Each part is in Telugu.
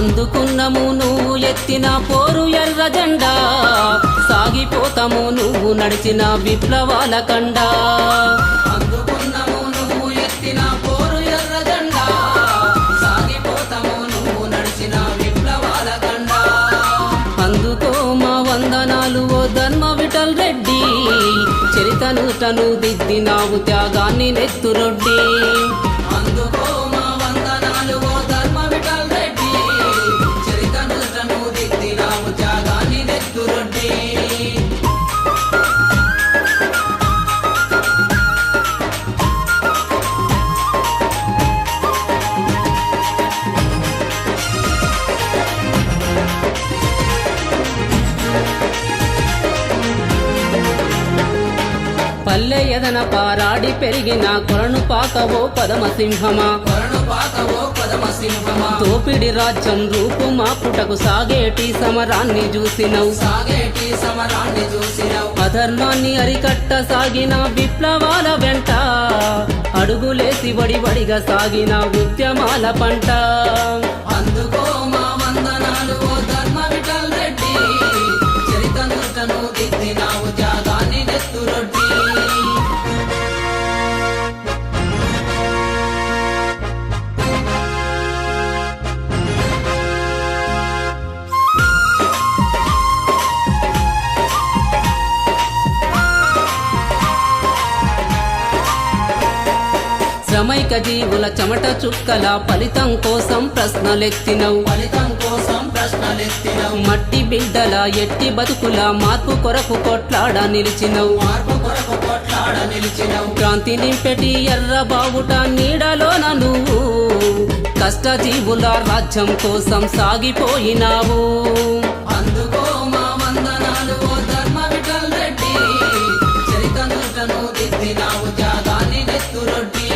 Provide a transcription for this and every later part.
అందుకున్నము నువ్వు ఎత్తిన పోరు ఎర్ర జెండా, సాగిపోతాము నువ్వు నడిచిన విప్లవాల కండా. అందుకున్నము నువ్వు ఎత్తిన పోరు ఎర్ర జెండా, సాగిపోతాము నువ్వు నడిచిన విప్లవాల కండా. అందుకో మా వందనాలు ఓ ధర్మ విఠల్ రెడ్డి, చరితను తను దిద్దినావు త్యాగాన్ని నెత్తురొడ్డి. అందుకో మా వందనాలు ఓ ధర్మ విఠల్ రెడ్డి, చరితను తను దిద్దినావు త్యాగాన్ని నెత్తురొడ్డి. పల్లె ఎదన పారాడి పెరిగిన కొలను పాకవో పదమసింహమా, తోపిడి రాజ్యం రూపు మాపుటకు సాగేటి సమరాన్ని చూసినవు. అధర్మాన్ని అరికట్ట సాగిన విప్లవాల వెంట, అడుగులేసి వడివడిగా సాగిన ఉద్యమాల పంట. అందుకో మా వందనాలు ఓ ధర్మ విఠల్ రెడ్డి, చరితను తను దిద్దినావు త్యాగాన్ని నెత్తురొడ్డి. శ్రమైక జీవుల చెమట చుక్కల ఫలితం కోసం ప్రశ్నలెత్తినవు. మట్టి బిడ్డల ఎట్టి బతుకుల మార్పు కొరకు కొట్లాడ నిలిచినవు. క్రాంతి నింపెటి ఎర్ర బావుట నీడలోన నువ్వు, కష్ట జీవుల రాజ్యం కోసం సాగిపోయినావు. అందుకో మా వందనాలు ఓ ధర్మ విఠల్ రెడ్డి, చరితను తను దిద్దినావు త్యాగాన్ని నెత్తురొడ్డి.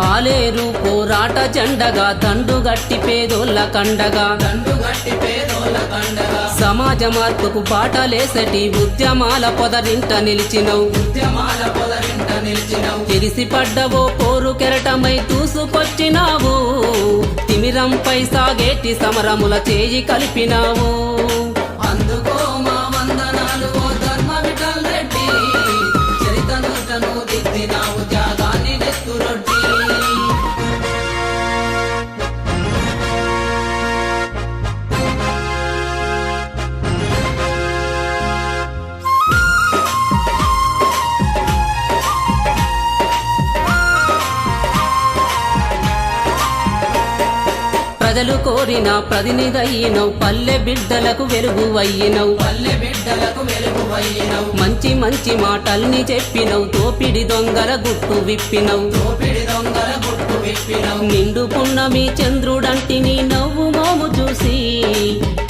ఆలేరు పోరాట జెండగా దండుగట్టి పేదోళ్ళ కండగా, సమాజ మార్పుకు బాటలేసటి ఉద్యమాల పొదరింట నిలిచినవు. తెరిసి పడ్డవో పోరు కెరటమై దూసుకొచ్చినావు, తిమిరంపై సాగేటి సమరముల చేయి కలిపినావు. అందుకో మా వందనాలు ఓ ధర్మ విఠల్ రెడ్డి, చరితను తను దిద్దినావు త్యాగాన్ని నెత్తురొడ్డి. ప్రజలు కోరిన ప్రతినిధయినవు, పల్లె బిడ్డలకు వెలుగు అయ్యినవు. మంచి మంచి మాటల్ని చెప్పినవు, తోపిడి దొంగల గుట్టు విప్పినవు. నిండు పున్నమి చంద్రుడంటిని నవ్వు మోము చూసి,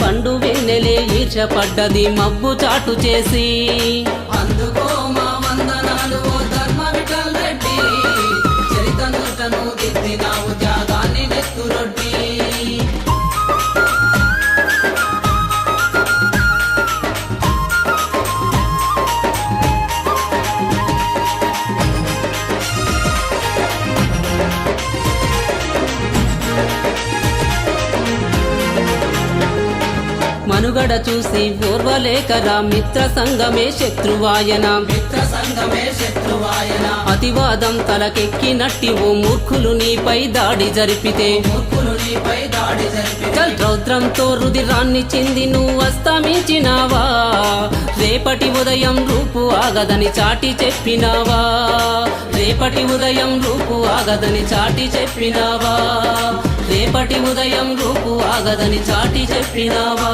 పండు వెన్నెలే ఈర్షపడ్డది మబ్బు చాటు చేసి. అందుకో మా వందనాలు ఓ ధర్మ విఠల్ రెడ్డి, చరితను తను దిద్దినావు త్యాగాన్ని నెత్తురొడ్డి. మనుగడ చూసి ఓర్వలేకరా మిత్ర సంగమే శత్రువాయన. అతివాదం తలకెక్కినట్టి ఓ మూర్ఖులు నీపై దాడి జరిపితే, రౌద్రంతో రుధిరాన్ని చింది నువ్వు అస్తమించినావా. రేపటి ఉదయం రూపు ఆగదని చాటి చెప్పినావా. రేపటి ఉదయం రూపు ఆగదని చాటి చెప్పినావా. రేపటి ఉదయం రూపు ఆగదని చాటి చెప్పినావా.